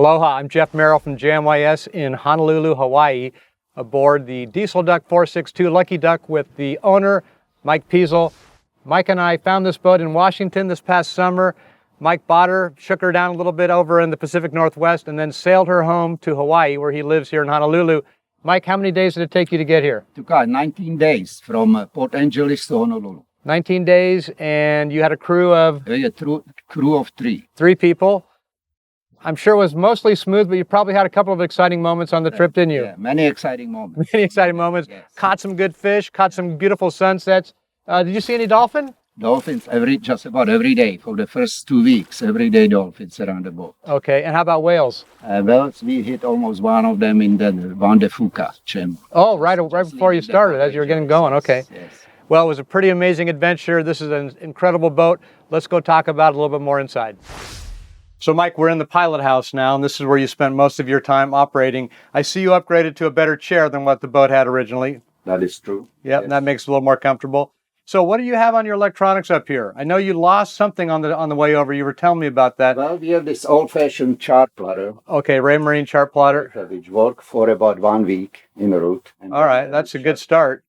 Aloha, I'm Jeff Merrill from JMYS in Honolulu, Hawaii, aboard the Diesel Duck 462 Lucky Duck with the owner, Mike Pizl. Mike and I found this boat in Washington this past summer. Mike bought her, shook her down a little bit over in the Pacific Northwest, and then sailed her home to Hawaii, where he lives here in Honolulu. Mike, how many days did it take you to get here? Took 19 days from Port Angeles to Honolulu. 19 days, and you had a crew of? A crew of three. 3 people. I'm sure it was mostly smooth, but you probably had a couple of exciting moments on the trip, didn't you? Yeah, many exciting moments. Many exciting moments. Yes. Caught some good fish, caught some beautiful sunsets. Did you see any dolphin? Dolphins just about every day for the first 2 weeks. Every day dolphins around the boat. Okay, and how about whales? Whales, we hit almost one of them in the Vande Fuca channel. Oh, right before you started, as you were getting going. Okay. Yes. Well, it was a pretty amazing adventure. This is an incredible boat. Let's go talk about it a little bit more inside. So, Mike, we're in the Pilothouse now, and this is where you spent most of your time operating. I see you upgraded to a better chair than what the boat had originally. That is true. Yep, Yes. and that makes it a little more comfortable. So what do you have on your electronics up here? I know you lost something on the way over. You were telling me about that. Well, we have this old-fashioned chart plotter. Okay, Raymarine chart plotter. Which worked for about 1 week en route. All right, that's a good start.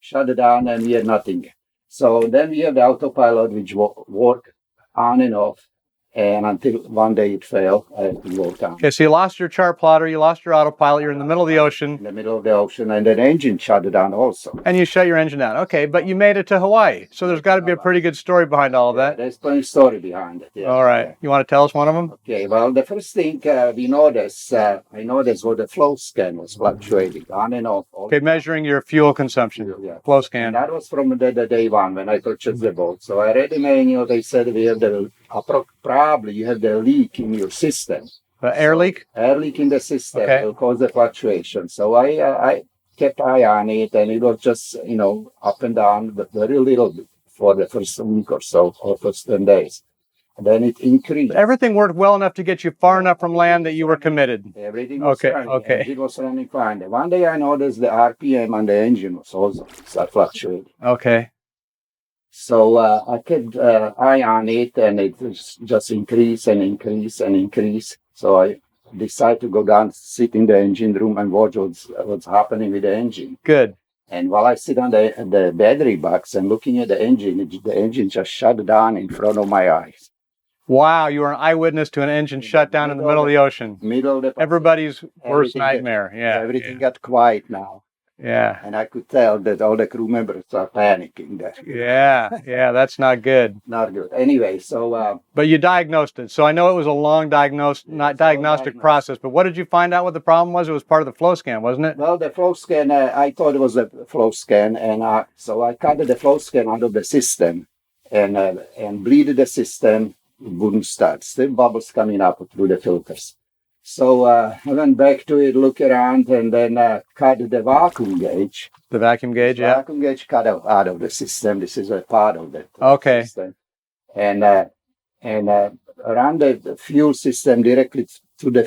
Shut it down, and we had nothing. So then we have the autopilot, which worked on and off, and until one day it failed, I had to work on. Okay, so you lost your chart plotter, you lost your autopilot, you're in the middle of the ocean. In the middle of the ocean, and then the engine shut it down also. And you shut your engine down. Okay, but you made it to Hawaii, so there's got to be a pretty good story behind all of that. There's plenty of story behind it. Yes. All right, you want to tell us one of them? Okay, well, the first thing we noticed, I noticed what the FloScan was fluctuating on and off. Okay, measuring your fuel consumption, Yeah. FloScan. And that was from the day one when I purchased the boat. So I read the manual. They said we have probably you have the leak in your system. Air leak? Air leak in the system Okay. will cause the fluctuation. So I kept eye on it, and it was just up and down, but very little bit for the first week or so, or first 10 days. And then it increased. Everything worked well enough to get you far enough from land that you were committed. Everything was Okay, running. okay. It was running fine. One day I noticed the RPM on the engine was also start fluctuating. Okay. So I kept eye on it, and it just increased and increased and increased. So I decided to go down, sit in the engine room, and watch what's happening with the engine. Good. And while I sit on the battery box and looking at the engine just shut down in front of my eyes. Wow, you were an eyewitness to an engine shut down in the middle of the ocean. Middle of the Everybody's worst Everything nightmare. Yeah. Everything got quiet now. Yeah. And I could tell that all the crew members are panicking there. Yeah, that's not good. Not good. Anyway, so But you diagnosed it. So I know it was a long diagnostic process, but what did you find out what the problem was? It was part of the FloScan, wasn't it? well, the FloScan, I thought it was a FloScan, and so I cut the FloScan out of the system and bleeded the system. It wouldn't start. Still bubbles coming up through the filters. So I went back to it, look around, and then cut the vacuum gauge. The vacuum gauge, The yeah. vacuum gauge cut out of the system. This is a part of the Okay. system. And ran the fuel system directly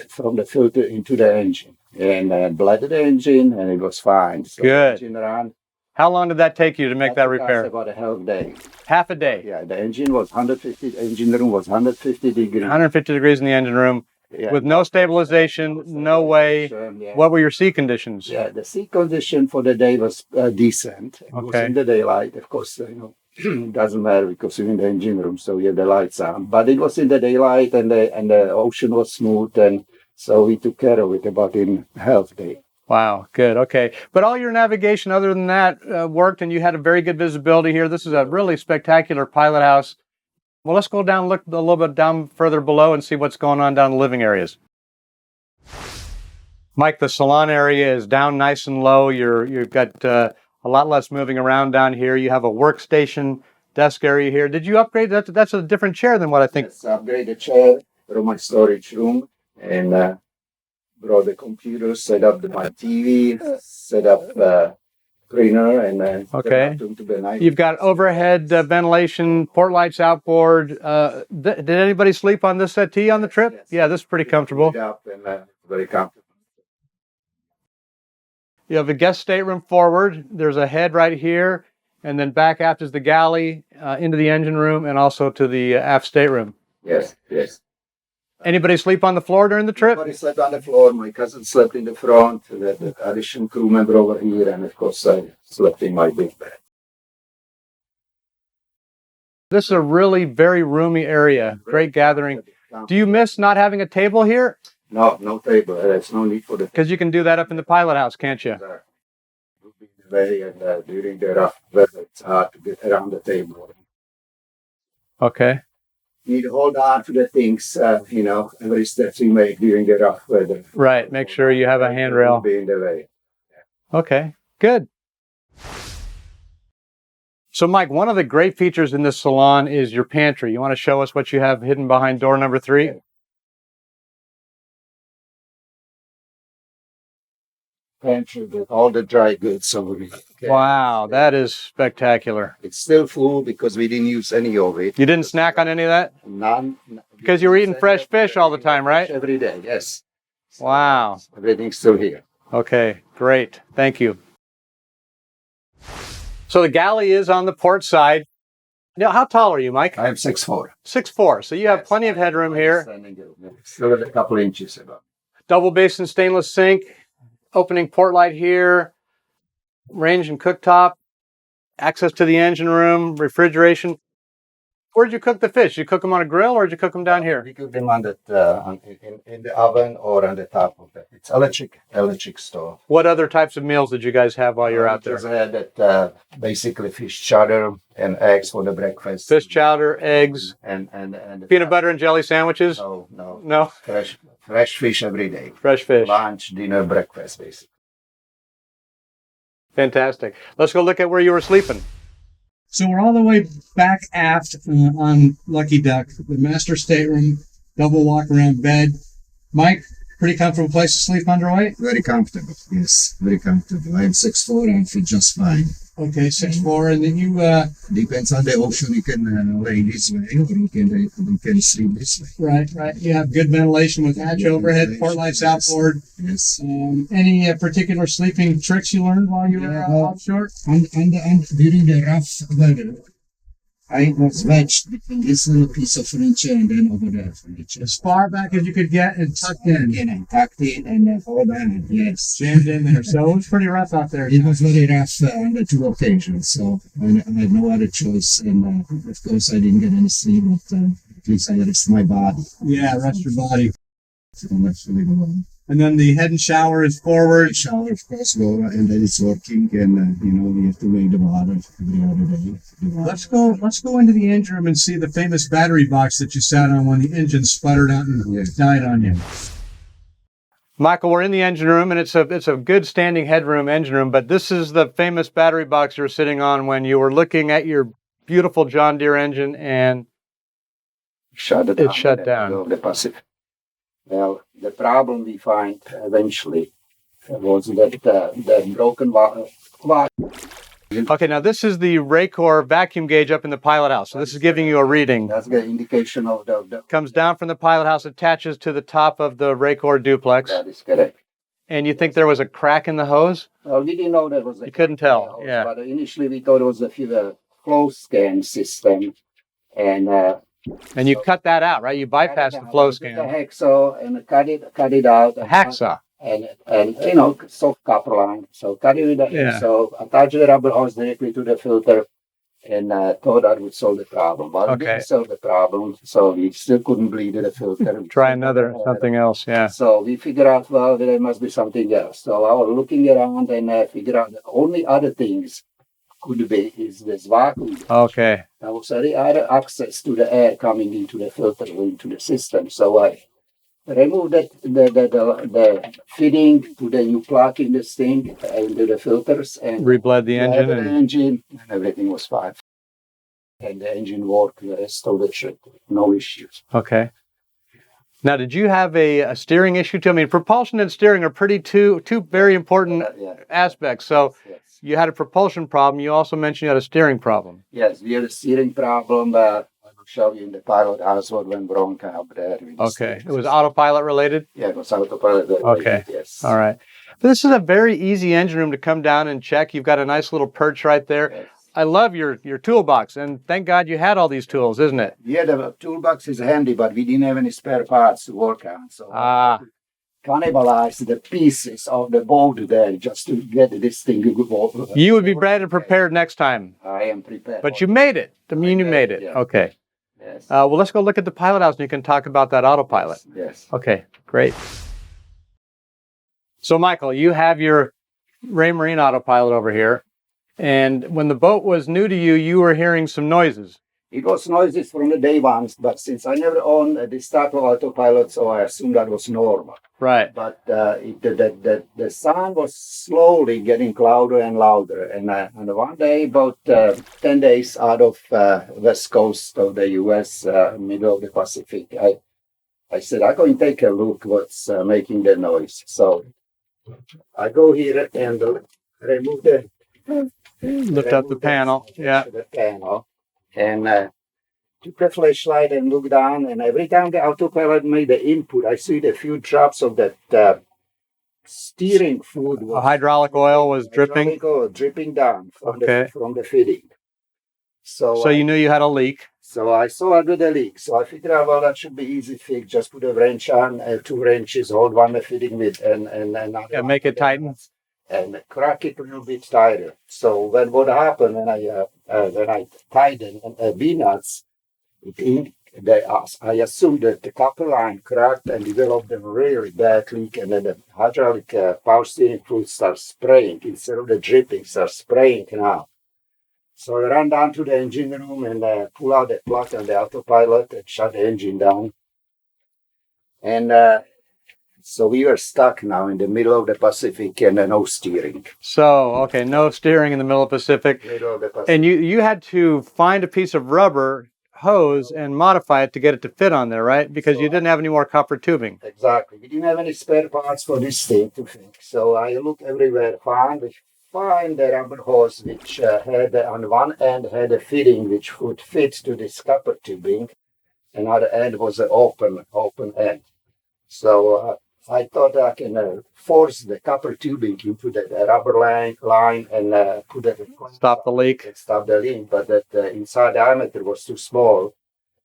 from the filter into the engine. And bled the engine, and it was fine. So Good. The engine ran. How long did that take you to make that took us repair? about a half day. Half a day. Yeah, the engine was 150. Engine room was 150 degrees. 150 degrees in the engine room Yeah. with no stabilization, no way. Yeah. What were your sea conditions? Yeah, the sea condition for the day was decent. It was Okay. in the daylight, of course. It doesn't matter because you're in the engine room, so you have the lights on. But it was in the daylight, and the ocean was smooth, and so we took care of it about in half day. Wow, good. Okay. But all your navigation other than that worked, and you had a very good visibility here. This is a really spectacular pilot house. Well, let's go down, look a little bit down further below and see what's going on down in the living areas. Mike, the salon area is down nice and low. You've got a lot less moving around down here. You have a workstation desk area here. Did you upgrade that? That's a different chair than what I think. Yes, upgrade the chair from my storage room, and brought the computer, set up my TV, set up printer, and then Okay. to the night. You've got overhead ventilation, port lights outboard. Did anybody sleep on this settee on the trip? Yes. Yeah, this is pretty comfortable. Up and very comfortable. You have a guest stateroom forward. There's a head right here, and then back aft is the galley into the engine room and also to the aft stateroom. Yes, yes. Anybody sleep on the floor during the trip? Everybody slept on the floor. My cousin slept in the front, the additional crew member over here, and of course I slept in my big bed. This is a really very roomy area. Great gathering. Do you miss not having a table here? No, no table. There's no need for the Because you can do that up in the pilot house, can't you? And during the rough weather, it's hard to get around the table. Okay. You need to hold on to the things, every step you make during the rough weather. Right. Make sure you have a handrail. Be in the way. Okay. Good. So, Mike, one of the great features in this salon is your pantry. You want to show us what you have hidden behind door number 3? Pantry with all the dry goods over here. Okay. Wow, that is spectacular. It's still full because we didn't use any of it. You didn't snack on any of that? None. Because you were eating fresh fish all the time, right? Every day, yes. Wow. Everything's still here. Okay, great. Thank you. So the galley is on the port side. Now, how tall are you, Mike? I am 6'4". 6'4". So you have plenty of headroom here. Still a couple inches above. Double basin stainless sink. Opening port light here. Range and cooktop. Access to the engine room. Refrigeration. Where'd you cook the fish? You cook them on a grill or did you cook them down here? We cook them on in the oven or on the top of that. It's electric stove. What other types of meals did you guys have while you're out there? Just had that basically fish chowder and eggs for the breakfast. Fish chowder, eggs, and peanut butter and jelly sandwiches? No. Fresh fish every day. Fresh fish. Lunch, dinner, breakfast, basically. Fantastic. Let's go look at where you were sleeping. So we're all the way back aft on Lucky Duck, the master stateroom, double walk-around bed. Mike, pretty comfortable place to sleep underway? Very comfortable, yes. Very comfortable. I'm 6'4", I feel just fine. Okay, 6'4", and then you... Depends on the option, you can lay this way or you can sleep this way. Right. You have good ventilation with hatch overhead, port lights outboard. Yes. Any particular sleeping tricks you learned while you were offshore? And during the rough weather, I was wedged between this little piece of furniture and then over there furniture. As far back as you could get and tucked in. Tucked in and hold on, yes. Jammed in there. So it was pretty rough out there. It was very rough on the 2 occasions, so I had no other choice. And of course, I didn't get any sleep, but at least I rest my body. Yeah, rest your body. So that's really the one. And then the head and shower is forward. The shower, of course, and then it's working, and we have to make the water every other day. Let's go into the engine room and see the famous battery box that you sat on when the engine sputtered out and died on you. Michael, we're in the engine room, and it's a good standing headroom engine room, but this is the famous battery box you were sitting on when you were looking at your beautiful John Deere engine, and it shut down. Well, the problem we find eventually was that the broken water. Okay, now this is the Racor vacuum gauge up in the pilot house. So this is giving you a reading. That's the indication of the comes down from the pilot house, attaches to the top of the Racor Duplex. That is correct. And you think there was a crack in the hose? Well, we didn't know there was a You couldn't tell, hose, yeah. But initially we thought it was a FloScan system, and you cut that out, right? You bypassed the FloScan. The hacksaw and cut it out. A hacksaw. And soft copper line. So cut it with the hacksaw, attach the rubber hose directly to the filter, and thought that would solve the problem. But it didn't solve the problem, so we still couldn't bleed the filter. Try something else, yeah. So we figured out, well, there must be something else. So I was looking around and figured out the only other things could be is this vacuum. Okay. There was any other access to the air coming into the filter or into the system. So I removed the fitting, put a new plug in this thing, into the filters, and rebled the engine, and everything was fine. And the engine worked, the rest of the trip, no issues. Okay. Now, did you have a steering issue too? I mean, propulsion and steering are two very important aspects. So you had a propulsion problem. You also mentioned you had a steering problem. Yes, we had a steering problem. I will show you in the pilot house what went wrong up there. Okay. It was autopilot related? Yeah, it was autopilot related. Okay. Yes. All right. This is a very easy engine room to come down and check. You've got a nice little perch right there. Yes. I love your toolbox, and thank God you had all these tools, isn't it? Yeah, the toolbox is handy, but we didn't have any spare parts to work on. So cannibalize the pieces of the boat there just to get this thing. You would be better prepared next time. I am prepared. But you made it. I mean, you made it. Yeah. Okay. Yes. Well, let's go look at the pilot house and you can talk about that autopilot. Yes. Okay, great. So, Michael, you have your Raymarine autopilot over here. And when the boat was new to you, you were hearing some noises. It was noises from the day one, but since I never owned this type of autopilot, so I assumed that was normal. Right. But the sound was slowly getting louder and louder. And one day, about 10 days out of west coast of the U.S., middle of the Pacific, I said, I'm going to take a look what's making the noise. So I go here and remove the... Lift up the panel. Yeah. The panel. And took the flashlight and looked down, and every time the autopilot made the input, I see the few drops of that steering fluid. Hydraulic oil was dripping? Hydraulic oil dripping down from the fitting. So you knew you had a leak. So I saw I got a leak. So I figured out, well, that should be easy fix. Just put a wrench on, 2 wrenches, hold one the fitting with, and another make it tighten. And crack it a little bit tighter. So what happened when I tightened V-nuts, I assumed that the copper line cracked and developed a really bad leak, and then the hydraulic power steering fluid starts spraying instead of the dripping, starts spraying now. So I ran down to the engine room and pull out the plug on the autopilot and shut the engine down. And so we were stuck now in the middle of the Pacific and no steering. So, okay, no steering in the middle of the Pacific. Middle of the Pacific. And you had to find a piece of rubber hose and modify it to get it to fit on there, right? Because you didn't have any more copper tubing. Exactly. We didn't have any spare parts for this thing to fix. So I looked everywhere, find the rubber hose which had on one end had a fitting which would fit to this copper tubing. Another end was an open end. So I thought I can force the copper tubing into the rubber line and put it... Stop the leak. Stop the leak, but the inside diameter was too small.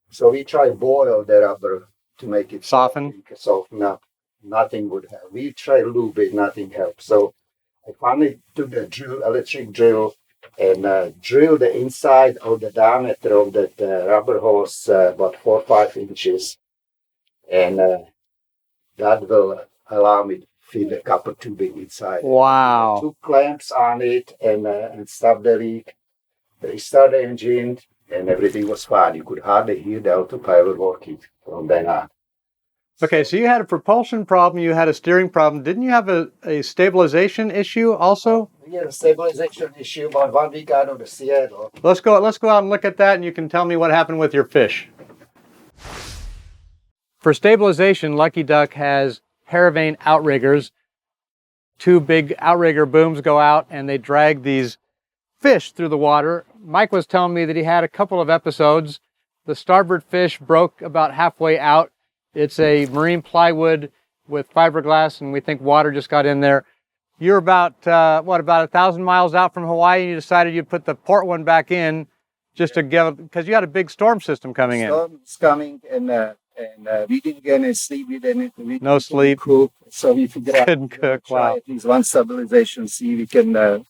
So we tried boil the rubber to make it... Soften? Soften up. Nothing would help. We tried lube it, nothing helped. So I finally took the electric drill, and drilled the inside of the diameter of that rubber hose about 4 or 5 inches. And... that will allow me to feed the copper tubing inside. Wow. I took clamps on it and stopped the leak. Restart the engine, and everything was fine. You could hardly hear the autopilot working from then on. Okay, so you had a propulsion problem, you had a steering problem. Didn't you have a stabilization issue also? We had a stabilization issue about 1 week out of the Seattle. Let's go out and look at that, and you can tell me what happened with your fish. For stabilization, Lucky Duck has paravane outriggers. 2 big outrigger booms go out and they drag these fish through the water. Mike was telling me that he had a couple of episodes. The starboard fish broke about halfway out. It's a marine plywood with fiberglass, and we think water just got in there. You're about 1,000 miles out from Hawaii, and you decided you'd put the port one back in just to give, because you had a big storm system coming in. Storm's coming, and we didn't get any sleep. No sleep. Cook, so we figured out Couldn't cook. Wow. at least one stabilization, see if we can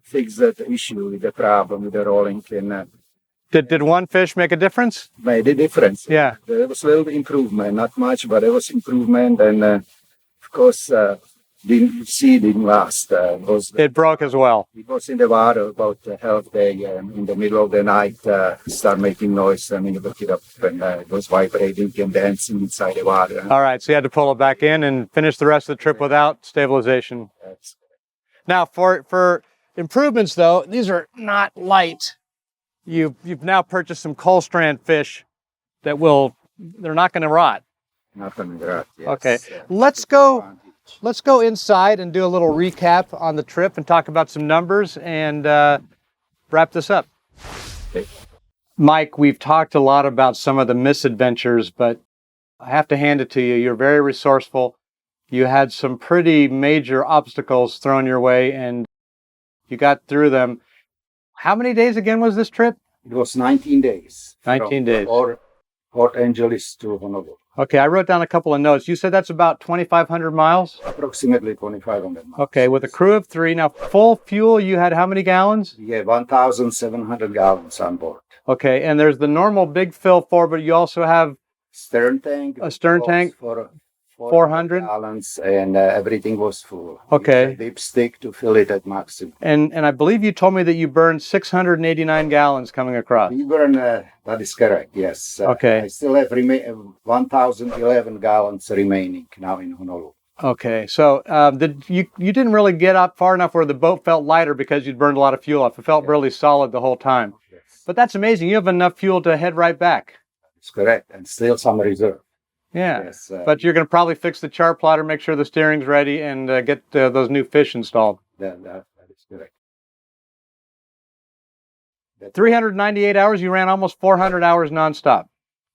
fix that issue with the problem with the rolling pin. Did one fish make a difference? Made a difference. Yeah. There was a little improvement, not much, but there was improvement, and of course, didn't last. It broke as well. It was in the water about a half day, in the middle of the night, start making noise, and we looked it up, and it was vibrating and dancing inside the water. All right, so you had to pull it back in and finish the rest of the trip without stabilization. Now, for improvements, though, these are not light. You've now purchased some coal strand fish that they're not going to rot. Not going to rot, yes. Okay, let's go inside and do a little recap on the trip and talk about some numbers and wrap this up. Okay. Mike, we've talked a lot about some of the misadventures, but I have to hand it to you. You're very resourceful. You had some pretty major obstacles thrown your way, and you got through them. How many days again was this trip? It was 19 days. 19 days. Port Angeles to Honolulu. Okay, I wrote down a couple of notes. You said that's about 2,500 miles? Approximately 2,500 miles. Okay, with a crew of 3. Now, full fuel, you had how many gallons? Yeah, 1,700 gallons on board. Okay, and there's the normal big fill for, but you also have Stern tank. a stern tank, For 400 gallons, and everything was full. Okay. Use a dipstick to fill it at maximum. And I believe you told me that you burned 689 gallons coming across. We burn, that is correct, yes. Okay. I still have 1,011 gallons remaining now in Honolulu. Okay, so you didn't really get up far enough where the boat felt lighter because you'd burned a lot of fuel off. It felt really solid the whole time. Yes. But that's amazing. You have enough fuel to head right back. That's correct, and still some reserve. Yeah, Yes, but you're going to probably fix the chart plotter, make sure the steering's ready, and get those new fish installed. That is correct. 398 hours, you ran almost 400 hours nonstop.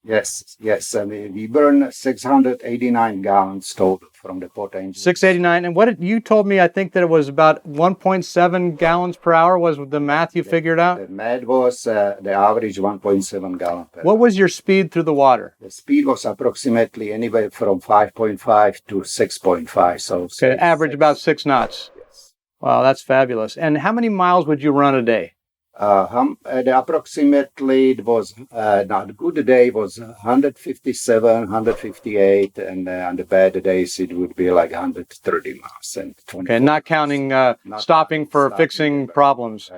Yes. I mean, we burn 689 gallons total from the Port Angeles. 689, and what you told me, I think that it was about 1.7 gallons per hour was the math you figured out? The math was the average 1.7 gallon per hour. What was your speed through the water? The speed was approximately anywhere from 5.5 to 6.5. So Okay, average about 6 knots. Yes. Wow, that's fabulous. And how many miles would you run a day? Approximately, it was not a good day was 157, 158, and on the bad days it would be like 130 miles and 20. Okay, not counting stopping for fixing problems.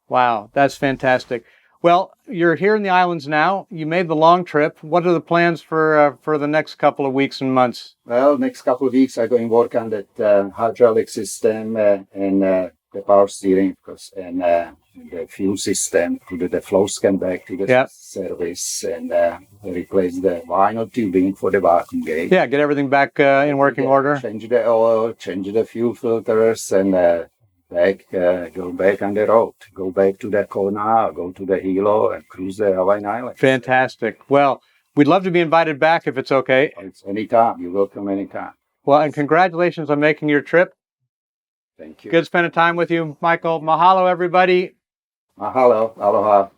Wow, that's fantastic. Well, you're here in the islands now. You made the long trip. What are the plans for the next couple of weeks and months? Well, next couple of weeks I'm going to work on that hydraulic system and the power steering, and the fuel system, to do the FloScan back to the service, and replace the vinyl tubing for the vacuum gate. Yeah, get everything back in working order. Change the oil, change the fuel filters, and go back on the road. Go back to the Kona, go to the Hilo, and cruise the Hawaiian Islands. Fantastic. Well, we'd love to be invited back if it's okay. It's anytime. You're welcome anytime. Well, and congratulations on making your trip. Thank you. Good spending time with you, Michael. Mahalo, everybody. Mahalo. Aloha.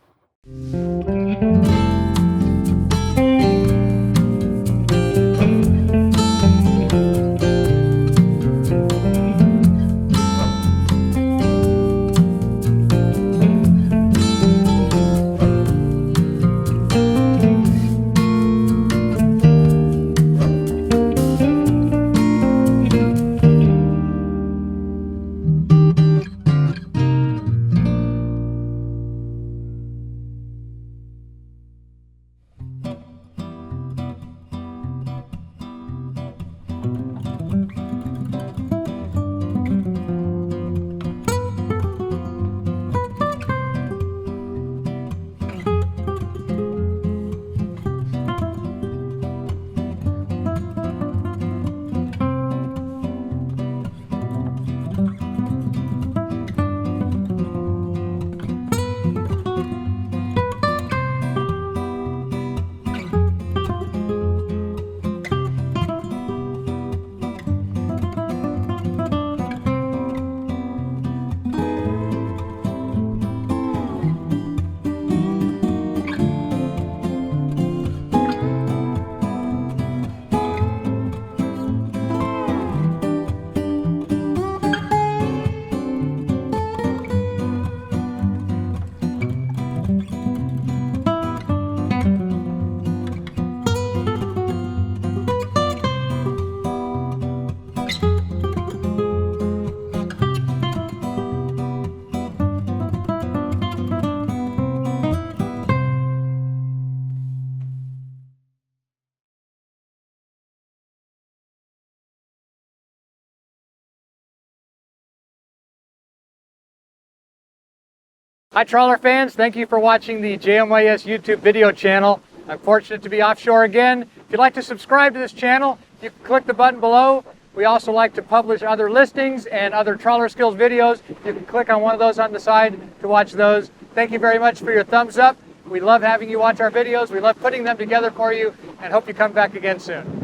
Hi, trawler fans. Thank you for watching the JMYS YouTube video channel. I'm fortunate to be offshore again. If you'd like to subscribe to this channel, you can click the button below. We also like to publish other listings and other trawler skills videos. You can click on one of those on the side to watch those. Thank you very much for your thumbs up. We love having you watch our videos. We love putting them together for you, and hope you come back again soon.